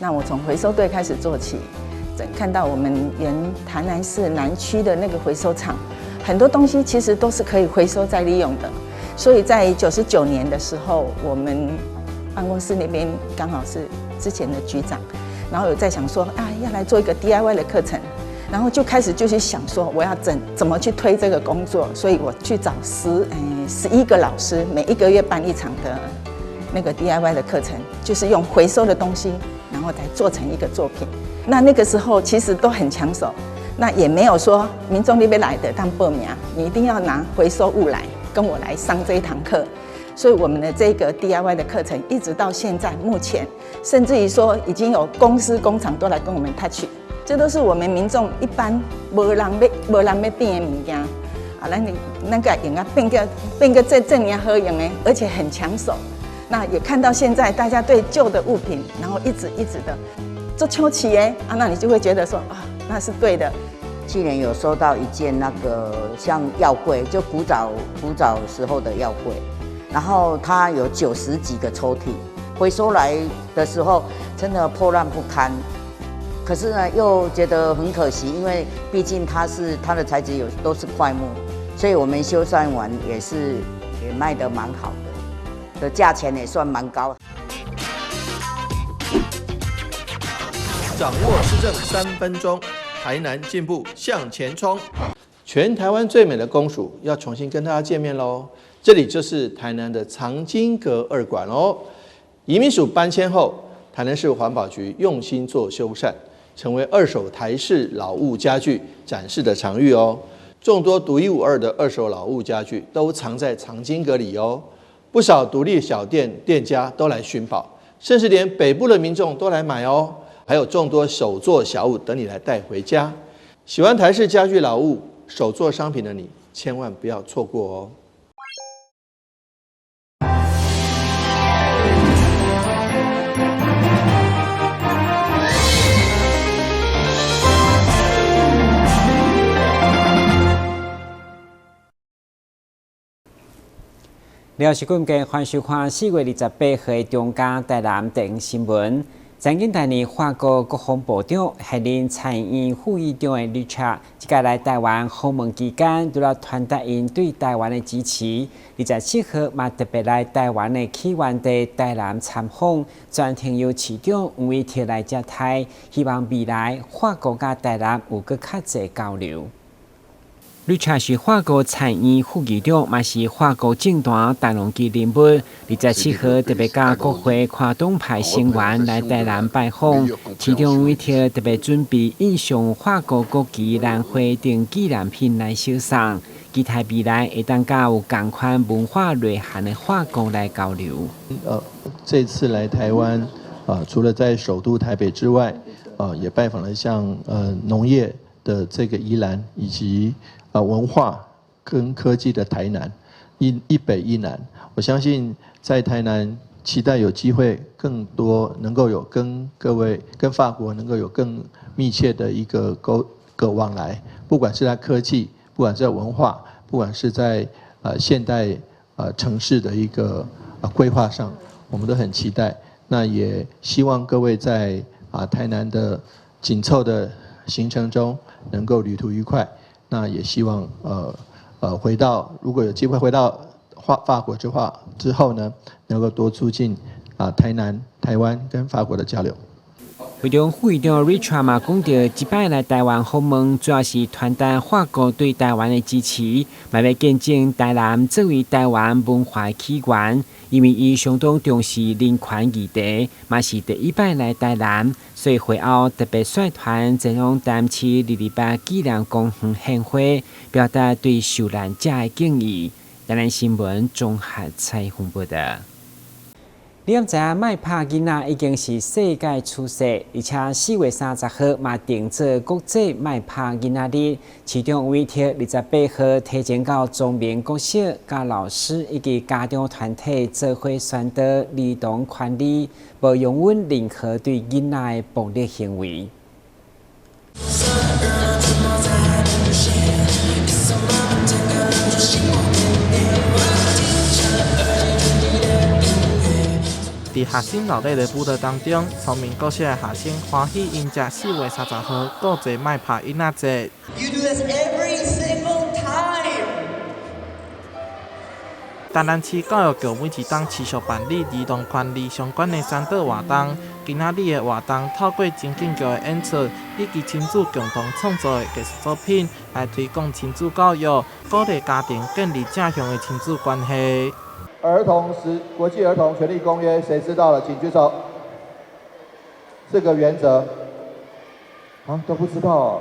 那我从回收队开始做起，看到我们原台南市南区的那个回收厂，很多东西其实都是可以回收再利用的。所以在99年的时候，我们办公室那边刚好是之前的局长，然后有在想说要来做一个 DIY 的课程，然后就开始就去想说我要怎么去推这个工作，所以我去找11个老师，每一个月办一场的那个 DIY 的课程，就是用回收的东西，然后再做成一个作品。那个时候其实都很抢手，那也没有说民众那边来的当报名，你一定要拿回收物来跟我来上这一堂课。所以我们的这个 DIY 的课程一直到现在，目前甚至于说已经有公司工厂都来跟我们 touch， 这都是我们民众一般没人要变的物件啊，那个用啊变个这样好用的，而且很抢手。那也看到现在大家对旧的物品，然后一直的做秋起那你就会觉得说那是对的。去年有收到一件那个像药柜，就古早时候的药柜。然后它有90几个抽屉，回收来的时候真的破烂不堪。可是呢，又觉得很可惜，因为毕竟它的材质都是块木，所以我们修缮完也卖得蛮好的价钱也算蛮高。掌握市政3分钟，台南进步向前冲。全台湾最美的公署要重新跟大家见面喽！这里就是台南的藏经阁2馆哦。移民署搬迁后，台南市环保局用心做修缮，成为二手台式老物家具展示的场域哦。众多独一无二的二手老物家具都藏在藏经阁里哦。不少独立小店店家都来寻宝，甚至连北部的民众都来买哦。还有众多手作小物等你来带回家。喜欢台式家具老物、手作商品的你，千万不要错过哦。了时间嘅欢收看4月28号的中嘉台南第5新闻。前几年，法国国防部长海林参议副议长的 Richard， 即个来台湾访问期间，除了传达因对台湾的支持，27号嘛特别来台湾的起源地台南参访，专程由市长吴伟贴来接待，希望未来法国甲台南有更较侪交流。Richard 是法国参议副议长，嘛是法国政坛大龙级人物。27号特别甲国会跨党派成员来台南拜访，其中一条特别准备印上法国国旗兰花等纪念品来收藏，期待未来会当甲有同款文化内涵的法国来交流。这次来台湾，除了在首都台北之外，也拜访了像农业的这个宜兰，以及文化跟科技的台南，一北一南。我相信在台南，期待有机会更多能够有跟法国能够有更密切的一个往来，不管是在科技，不管是在文化，不管是在现代城市的一个规划上，我们都很期待。那也希望各位在台南的紧凑的行程中能够旅途愉快。那也希望如果有机会回到法国之后呢，能够多促进台南、台湾跟法国的交流。会中副议长 Richard 嘛讲到，即摆来台湾访问，主要是传达法国对台湾的支持，嘛要见证台南作为台湾文化起源，因为伊相当重视人权议题，嘛是第一摆来台南，所以会后特别率团前往台南市228纪念公园献花，表达对受难者的敬意。台南新闻综合采访报道。你敢知影卖拍囡仔已经是世界趋势，而且4月30号嘛定做国际卖拍囡仔日。其中委托28号提前到中民国小、甲老师以及家长团体做伙宣导儿童权利，无容允任何对囡仔的暴力行为。伫学生热烈的舞蹈当中，聪明国小的学生欢喜迎接4月30号国际卖拍囡仔节。台南市教育局每一档持续办理儿童权利相关的三道活动。今仔日的活动透过情景剧的演出以及亲子共同创作的艺术作品，来推广亲子教育，鼓励家庭建立正向的亲子关系。国际儿童权利公约，谁知道了？请举手。4个原则，都不知道哦。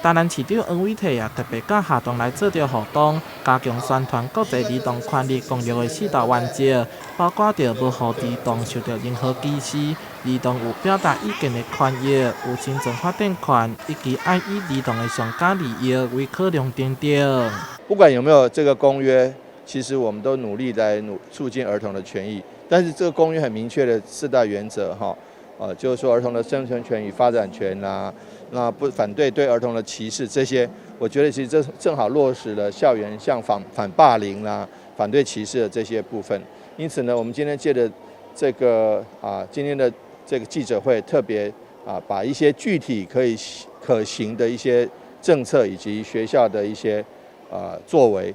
台南市长黄伟綽也特别甲学童来做着互动，加强宣传国际儿童权利公约的4大原则，包括着无互儿童受到任何歧视，儿童有表达意见的权益，有生存发展权，以及爱以儿童的上佳利益为考量等等。不管有没有这个公约，其实我们都努力来促进儿童的权益。但是这个公约很明确的4大原则就是说儿童的生存权与发展权啦。那不反对对儿童的歧视，这些我觉得其实这正好落实了校园像反霸凌啦、反对歧视的这些部分。因此呢，我们今天借着这个今天的这个记者会，特别把一些具体可行的一些政策以及学校的一些作为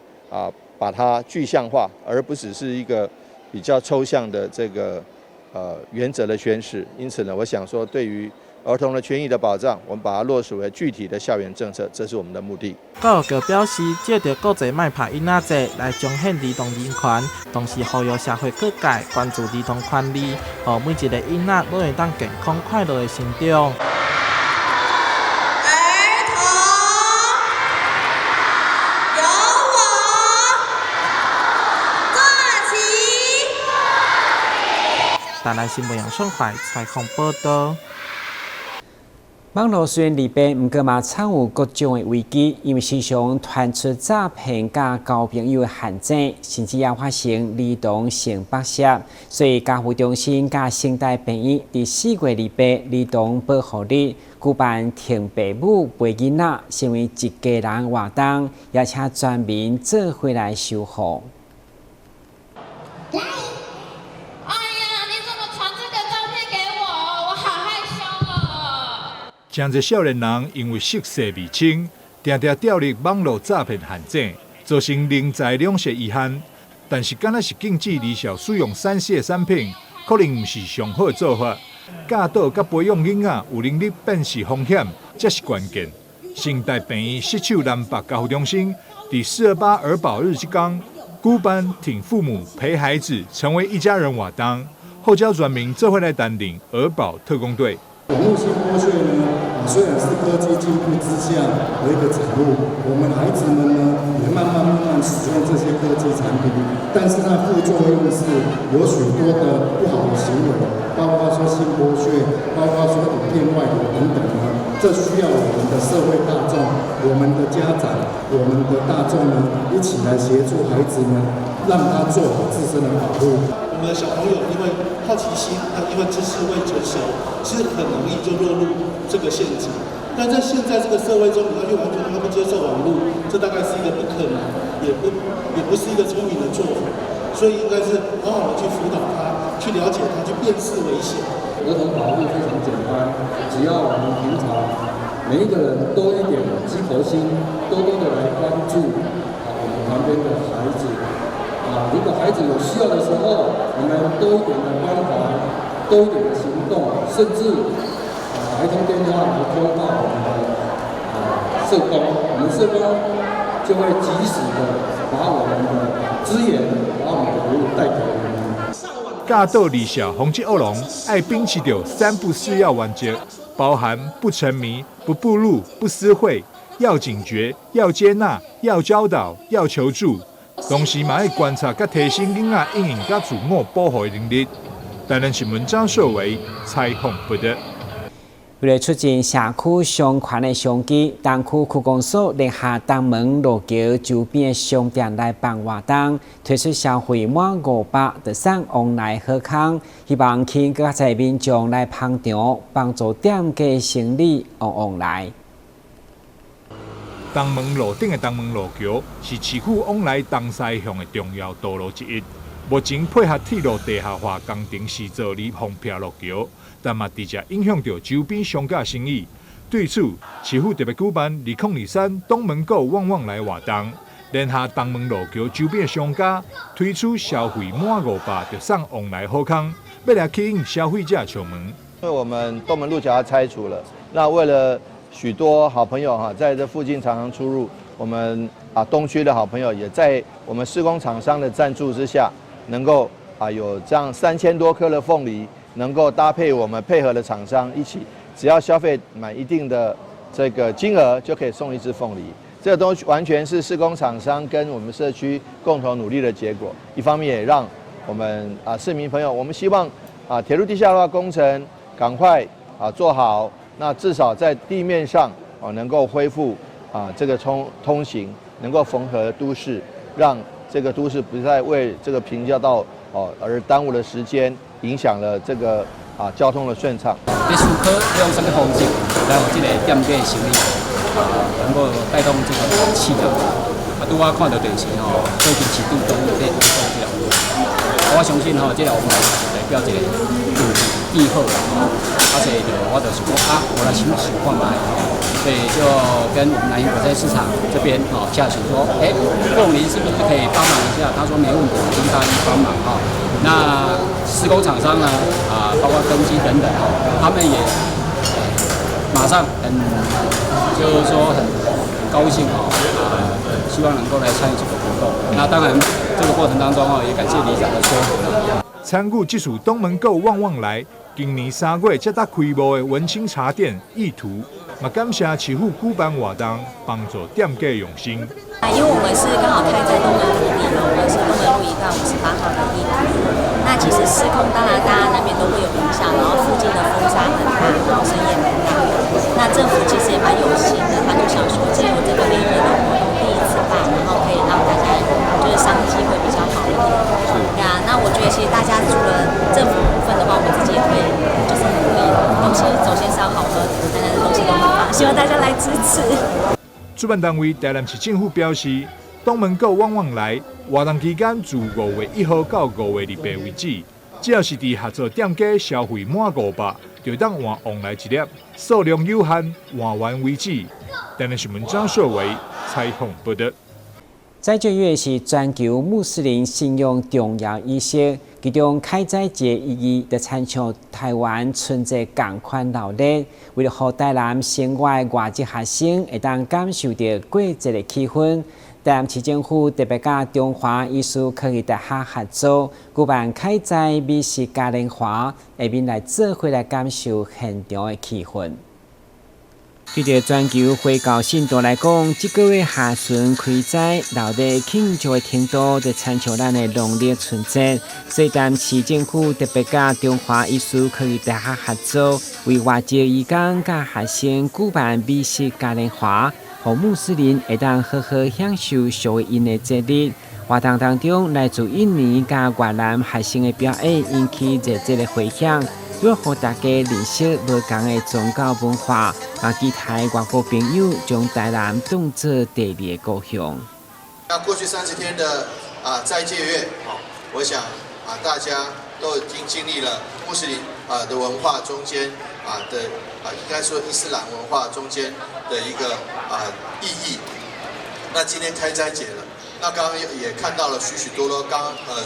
把它具象化，而不只是一个比较抽象的这个原则的宣示。因此呢，我想说对于儿童的权益的保障，我们把它落实为具体的校园政策，这是我们的目的。教育局表示，借着国际卖拍囡仔节来彰显儿童人权，同时呼吁社会各界关注儿童权利，让每一个囡仔都会当健康快乐的成长。台南新闻杨顺怀采访报道。网络虽然利弊，不过嘛掺有各种的危机，因为时常传出诈骗甲交朋友的陷阱，甚至也发生儿童性剥削。所以家护中心甲圣代病院伫4月28儿童保护日举办听父母陪囡仔，成为一家人活动，也请全民做伙来守护。真侪少年人因为涉世未清，常常掉入网络诈骗陷阱，造成人财两失遗憾。但是，敢若是禁止儿少使用3C 的产品，可能唔是上好的做法。教导甲培养囡仔有能力辨识风险，才是关键。圣代病院失手南北教护中心第428儿保日这天，举办挺父母陪孩子成为一家人活动，后交全民做伙来担任儿保特工队。网络性剥削呢，虽然是科技进步之下的一个产物，我们孩子们呢也慢慢使用这些科技产品，但是它副作用是有许多的不好的行为，包括说性剥削，包括说影片外流等等呢，这需要我们的社会大众、我们的家长、我们的大众呢一起来协助孩子们，让他做好自身的保护。我们的小朋友因为好奇心，因为知识未成熟，其实很容易就落入这个陷阱。但在现在这个社会中，你要去完全让他们接受网络，这大概是一个不可能，也不是一个聪明的做法。所以应该是好好的去辅导他，去了解他，去辨识危险。儿童保护非常简单，只要我们平常每一个人多一点鸡头心，多多的来关注我们旁边的孩子。如果孩子有需要的时候，我们多一点的关怀，多一点的行动，甚至打一通电话来通报我们的社工，我们社工就会及时的把我们的资源，把我们的服务带给我们。教导儿少防止恶龙，爱秉持着3不4要原则，包含不沉迷、不暴露、不私会，要警觉、要接纳、要教导、要求助。同时，嘛要观察甲提升囡仔应用甲自我保护的能力。台南新闻张硕维采访报道。为了促进社区商圈的商机，东区区公所联合东门路桥周边的商店来办活动，推出消费满500就送往来好康，希望吸引更多民众来捧场，帮助店家生意往来。东门路顶的东门路桥是市区往来东西向的重要道路之一。目前配合铁路地下化工程施作而封闭路桥，但嘛直接影响到周边商家生意。对此，市府特别举办2023东门购旺旺来活动，联合东门路桥周边的商家推出消费满500就送旺来好康，要来吸引消费者出门。因为我们东门路桥要拆除了，那为了许多好朋友在这附近常常出入，我们东区的好朋友也在我们施工厂商的赞助之下，能够有这样3000多颗的凤梨，能够搭配我们配合的厂商一起，只要消费满一定的这个金额，就可以送1只凤梨。这个都完全是施工厂商跟我们社区共同努力的结果。一方面也让我们市民朋友，我们希望铁路地下化工程赶快做好，那至少在地面上能够恢复这个通行，能够缝合都市，让这个都市不再为这个平交道而耽误了时间，影响了这个交通的顺畅。你思考用什么方式来让这个店家的生意能够带动这个气流？拄我看到电视最近市都有在做这个，我相信这个我们代表一个气候啦，而且我就是讲我来想看卖，所以就跟我们南营果菜市场这边下请说，凤梨是不是可以帮忙一下？他说没问题，我们答应帮忙那施工厂商呢包括根基等等他们也马上就是说很高兴希望能够来参与这个活动。那当然这个过程当中也感谢里长的说服了。参与这次东门购旺旺来，今年3月才搭开幕的文青茶店意图，也感谢市府举办活动，帮助店家用心。因为我们是刚好开在东门路地，我们是东门路1段58号的意图。那其实施工当然大家那边都会有影响，然后附近的风沙很大，然后声音也蛮大的。那政府其实也蛮有心的，他就想说借由这个联谊的活动第一次办，然后可以让大家就是商机会比较好一点。那我觉得其实大家除了政府部分的话，我们自己也会就是很努力，东西首先是要好喝，台南的东西都很棒，希望大家来支持。主办单位台南市政府表示，东门购旺旺来活动期间自5月1号到5月28为止，只要是伫合作店家消费满500，就当换旺来1粒，数量有限，换完为止。台南新闻张硕伟采访报道。在9月是全球穆斯林信仰重要仪式，其中开斋节意义就参像台湾春节同款闹热，为了让台南省外外籍学生会当感受到过节的气氛，台南市政府特别甲中华艺术科技大学合作，举办开斋美食嘉年华，下面来做伙来感受现场的气氛。对着全球回教信徒来讲，这个月下旬开斋闹热庆祝的程度，就参照咱的农历春节。所以，台南市政府特别甲中华艺术科技大学合作，为外籍移工甲学生举办美食嘉年华，让穆斯林会当好好享受属于因的节日。活动当中，来自印尼甲越南学生的表演引起热烈的回响。要让大家认识不同的宗教文化，期待外国朋友将台南当作第2个故乡。那过去30天的斋戒月，我想大家都已经经历了穆斯林的文化中间的应该说伊斯兰文化中间的一个意义。那今天开斋节了。那刚刚也看到了许多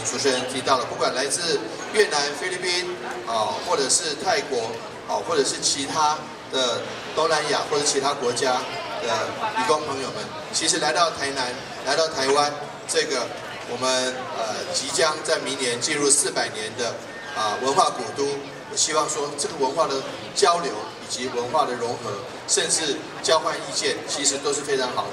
主持人提到了，不管来自越南、菲律宾或者是泰国或者是其他的东南亚或者其他国家的移工朋友们，其实来到台南、来到台湾这个我们即将在明年进入400年的文化古都，我希望说这个文化的交流以及文化的融合，甚至交换意见，其实都是非常好的。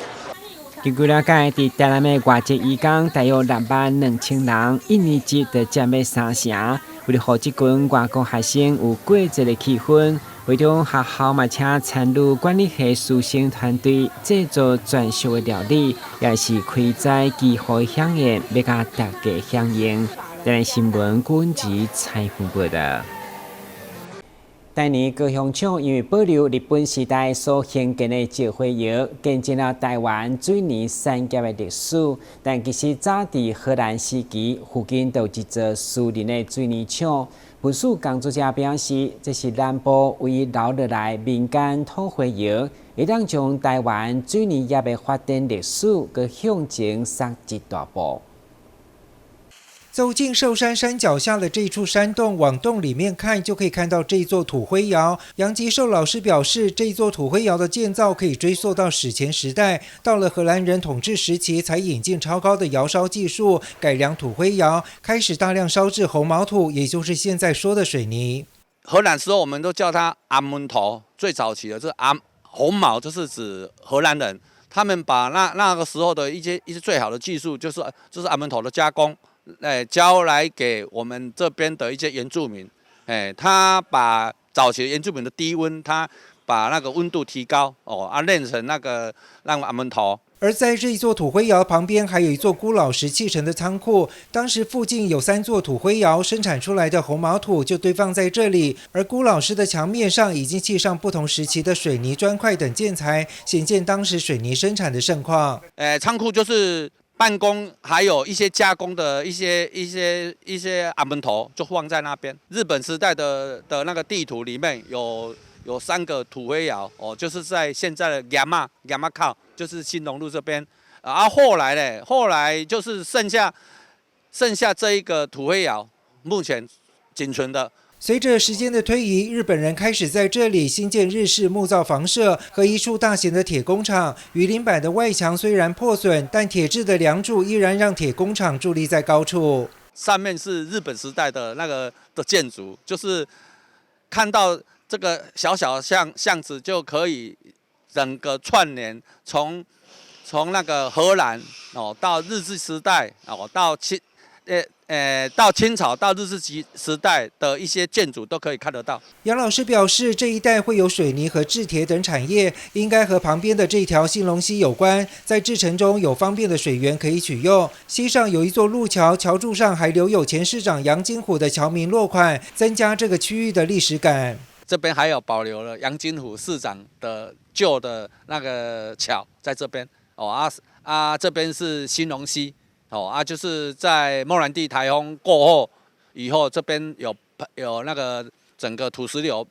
根据了解，在台南的外籍移工大约62000人，印尼籍就占了3成。为了让这群外国学生有过节的气氛，会中学校嘛请参与管理系师生团队制作专属的料理，也是开斋祈福响宴，要甲大家响应。台南新闻管制采访报道。台年高雄厂因为保留日本时代所兴建的石灰窑，见证了台湾水泥产业的历史。但其实早伫荷兰时期，附近就有一座私人的水泥厂。文史工作者表示，这是南部唯一留落来民间土灰窑，会当将台湾水泥业的发展历史，佮向前迈一大步。走进寿山山脚下的这处山洞，往洞里面看，就可以看到这座土灰窑。杨吉寿老师表示，这座土灰窑的建造可以追溯到史前时代，到了荷兰人统治时期，才引进超高的窑烧技术，改良土灰窑，开始大量烧制红毛土，也就是现在说的水泥。荷兰时候我们都叫它阿门头，最早期的这红毛就是指荷兰人，他们把那个时候的一些最好的技术，就是阿门头的加工。交来给我们这边的一些原住民，他把早期原住民的低温，他把那个温度提高，炼成那个阿门头。而在这一座土灰窑旁边，还有一座古老石砌成的仓库。当时附近有3座土灰窑，生产出来的红毛土就堆放在这里。而古老石的墙面上已经砌上不同时期的水泥、砖块等建材，显见当时水泥生产的盛况。仓库就是办公，还有一些加工的一些阿门头就放在那边。日本时代的那个地图里面有3个土灰窑，就是在现在的亚马靠，就是新隆路这边。后来就是剩下这一个土灰窑，目前仅存的。随着时间的推移，日本人开始在这里新建日式木造房舍和一处大型的铁工厂。鱼鳞板的外墙虽然破损，但铁质的梁柱依然让铁工厂伫立在高处。上面是日本时代的的建筑，就是看到这个小小的巷子就可以整个串联，从那个荷兰到日治时代到清朝到日治时代的一些建筑都可以看得到。杨老师表示，这一带会有水泥和制铁等产业，应该和旁边的这条兴隆溪有关。在制程中有方便的水源可以取用。溪上有一座路桥，桥柱上还留有前市长杨金虎的桥名落款，增加这个区域的历史感。这边还有保留了杨金虎市长的旧的那个桥在这边这边是兴隆溪。就是在莫兰蒂台风过后以后，这边有那个整个土石流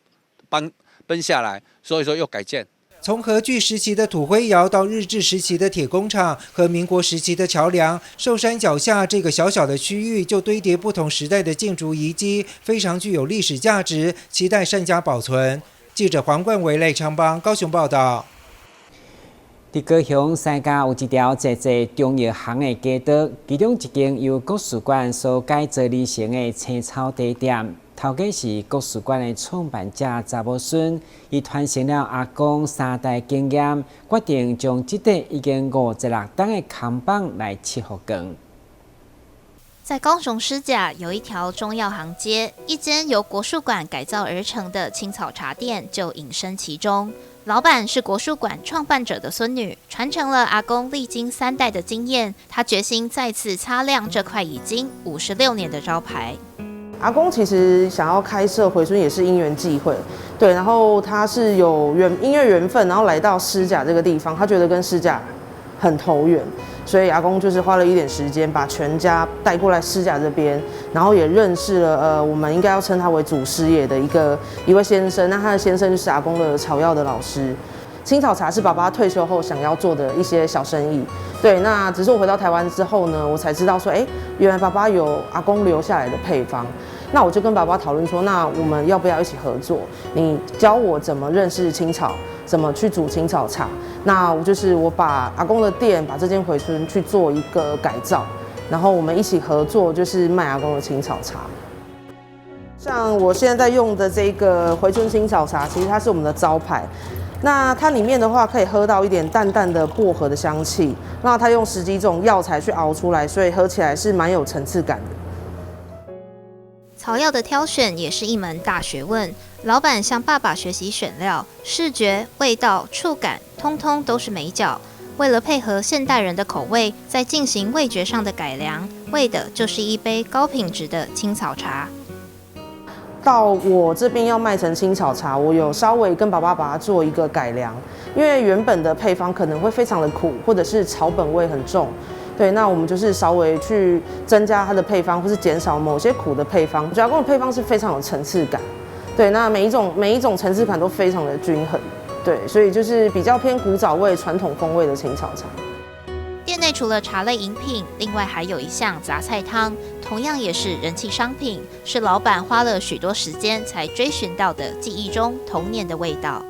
奔下来，所以说又改建。从荷据时期的土灰窑到日治时期的铁工厂和民国时期的桥梁，寿山脚下这个小小的区域就堆叠不同时代的建筑遗迹，非常具有历史价值，期待善加保存。记者黄冠维、赖昌邦高雄报道。伫高雄山家有一条坐中药行的街道，其中一间由国术馆所改造而成的青草茶店，头家是国术馆的创办者查某孙，伊传承了阿公3代经验，决定将这块已经56档的扛棒来切互光。在高雄狮甲有一条中药行街，一间由国术馆改造而成的青草茶店就隐身其中。老板是国术馆创办者的孙女，传承了阿公历经3代的经验。他决心再次擦亮这块已经56年的招牌。阿公其实想要开设回春也是因缘际会，对，然后他是有因为缘分，然后来到狮甲这个地方，他觉得跟狮甲很投缘，所以阿公就是花了一点时间把全家带过来狮甲这边，然后也认识了我们应该要称他为祖师爷的一位先生，那他的先生就是阿公的草药的老师。青草茶是爸爸退休后想要做的一些小生意，对，那只是我回到台湾之后呢，我才知道说，原来爸爸有阿公留下来的配方，那我就跟爸爸讨论说，那我们要不要一起合作？你教我怎么认识青草，怎么去煮青草茶，那我把阿公的店，把这间回春去做一个改造，然后我们一起合作，就是卖阿公的青草茶。像我现在在用的这个回春青草茶，其实它是我们的招牌。那它里面的话可以喝到一点淡淡的薄荷的香气，那它用10几种药材去熬出来，所以喝起来是蛮有层次感的。草药的挑选也是一门大学问，老板向爸爸学习选料，视觉、味道、触感，通通都是美角。为了配合现代人的口味，在进行味觉上的改良，为的就是一杯高品质的青草茶。到我这边要卖成青草茶，我有稍微跟爸爸把它做一个改良，因为原本的配方可能会非常的苦，或者是草本味很重。对，那我们就是稍微去增加它的配方，或是减少某些苦的配方。阿公的配方是非常有层次感，对，那每一种层次感都非常的均衡，对，所以就是比较偏古早味、传统风味的青草茶。店内除了茶类饮品，另外还有一项杂菜汤，同样也是人气商品，是老板花了许多时间才追寻到的记忆中童年的味道。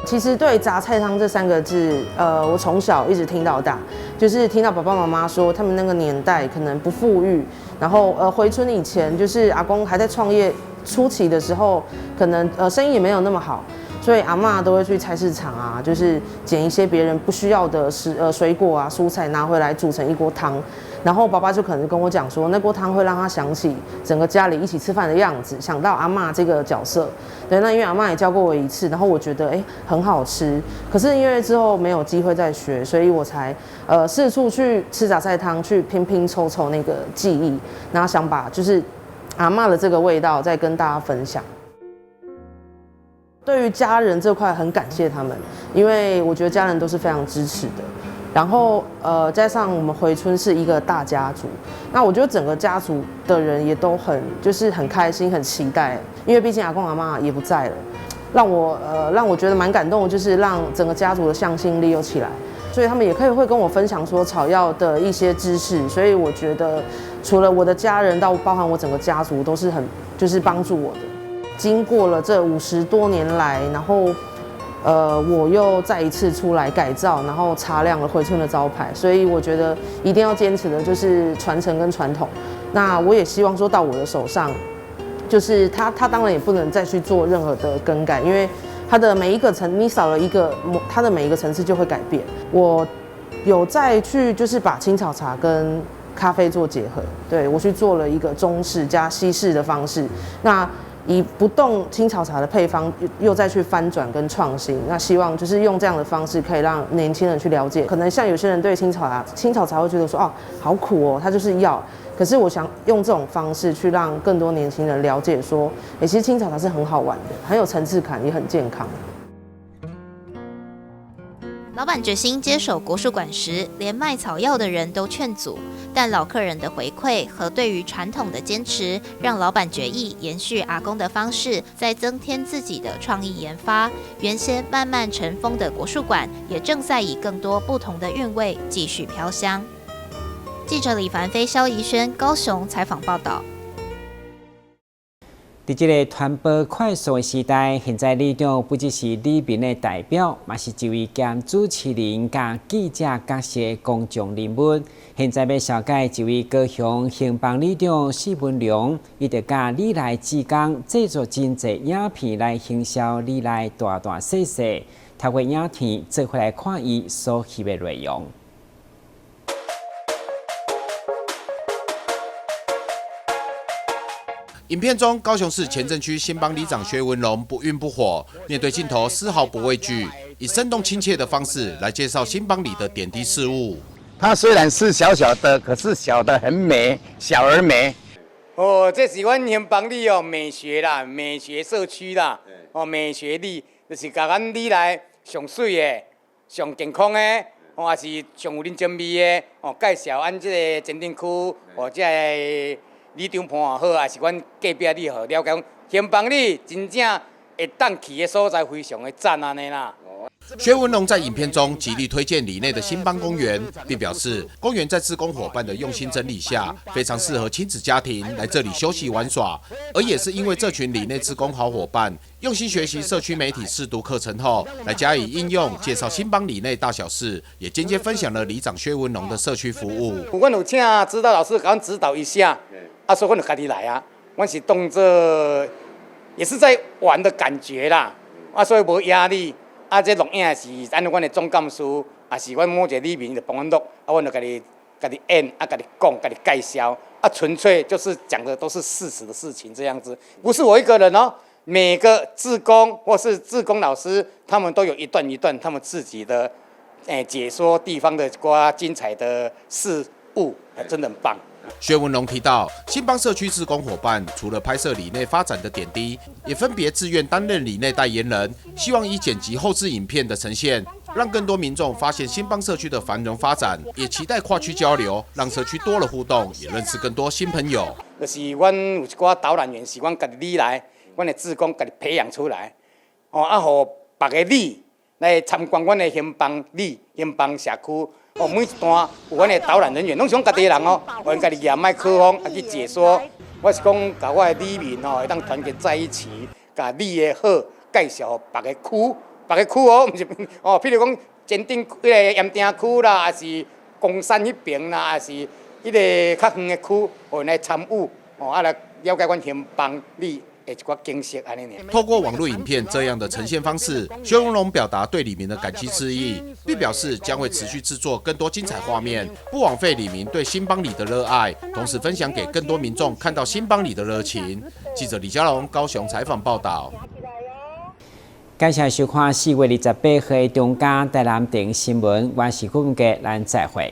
其实对杂菜汤这3个字，我从小一直听到大，就是听到爸爸妈妈说，他们那个年代可能不富裕，然后回村以前，就是阿公还在创业初期的时候，可能生意也没有那么好，所以阿嬷都会去菜市场啊，就是捡一些别人不需要的水果啊、蔬菜拿回来煮成一锅汤。然后爸爸就可能跟我讲说，那锅汤会让他想起整个家里一起吃饭的样子，想到阿嬷这个角色。对，那因为阿嬷也教过我1次，然后我觉得很好吃。可是因为之后没有机会再学，所以我才四处去吃杂菜汤，去拼拼凑凑那个记忆，然后想把就是阿嬷的这个味道再跟大家分享。对于家人这块很感谢他们，因为我觉得家人都是非常支持的。然后加上我们回村是一个大家族，那我觉得整个家族的人也都很开心、很期待，因为毕竟阿公阿嬷也不在了，让我觉得蛮感动的，就是让整个家族的向心力又起来，所以他们也会跟我分享说草药的一些知识，所以我觉得除了我的家人到包含我整个家族都是就是帮助我的。经过了这50多年来，然后我又再一次出来改造，然后擦亮了回村的招牌，所以我觉得一定要坚持的就是传承跟传统。那我也希望说到我的手上，就是他当然也不能再去做任何的更改，因为它的每一个你少了一个，它的每一个层次就会改变。我有再去就是把青草茶跟咖啡做结合，对，我去做了一个中式加西式的方式。那以不动青草茶的配方又再去翻转跟创新，那希望就是用这样的方式可以让年轻人去了解。可能像有些人对青草茶会觉得说哦好苦哦，它就是药。可是我想用这种方式去让更多年轻人了解说，其实青草茶是很好玩的，很有层次感，也很健康。老板决心接手国术馆时，连卖草药的人都劝阻，但老客人的回馈和对于传统的坚持，让老板决意延续阿公的方式，再增添自己的创意研发。原先慢慢尘封的国术馆，也正在以更多不同的韵味继续飘香。记者李凡飞、肖怡轩高雄采访报道。在这个传播快速的时代，现在里长不只是里面的代表，也是一位兼主持人、加记者角色的公众人物。现在要小解一位高雄兴邦里长施文良，伊就甲里来志工制作真侪影片来行销里来大大小小，透过影片做回来看伊所翕的内容。影片中，高雄市前镇区兴邦里长薛文龙不愠不火，面对镜头丝毫不畏惧，以生动亲切的方式来介绍兴邦里的点滴事物。它虽然是小小的，可是小的很美，小而美。哦，这是阮兴邦里哦美学啦，美学社区啦，哦美学里就是甲咱里来上水的、上健康的，哦也是上有认真味的，哦介绍咱这个前镇区或者个。里长伴也好，也是阮隔壁里好，了解兴邦里真正会当去的所在非常的赞安尼啦。薛文龙在影片中极力推荐里内的兴邦公园，并表示公园在志工伙伴的用心整理下，非常适合亲子家庭来这里休息玩耍。而也是因为这群里内志工好伙伴用心学习社区媒体试读课程后，来加以应用，介绍兴邦里内大小事，也间接分享了里长薛文龙的社区服务。阮有请指导老师给阮指导一下。所以阮就家己来啊，阮是当作也是在玩的感觉啦，所以无压力。这录影是按照阮的总干事，也是阮某一个里面就帮阮录，阮就家己演，家己讲，家己介绍，纯粹就是讲的都是事实的事情这样子，不是我一个人哦，每个志工或是志工老师，他们都有一段一段他们自己的解说地方的精彩的事物，真的很棒。薛文龙提到，新邦社区志工伙伴除了拍摄里内发展的点滴，也分别自愿担任里内代言人，希望以剪辑后置影片的呈现，让更多民众发现新邦社区的繁荣发展，也期待跨区交流，让社区多了互动，也认识更多新朋友。就是阮有一寡导览员是阮家己里来，阮的志工家己培养出来，互别个里来参观阮的兴邦里、兴邦社区。每一段有阮的导览人员，拢是阮家己的人阮家己举麦克风去解说。我是讲，甲我的里民会当团结在一起，甲里的好介绍别个区，别个区毋是譬如讲前顶迄个盐埕区啦，还是公山迄边啦，还是迄个较远的区，互来参与，来了解阮兴邦里。透过网络影片这样的呈现方式，薛文龙表达对里民的感激之意，并表示将会持续制作更多精彩画面，不枉费里民对新邦里的热爱，同时分享给更多民众看到新邦里的热情。记者李佳龙高雄采访报道。感谢收看4月28日中嘉台南电新闻，我是顾文杰，咱再会。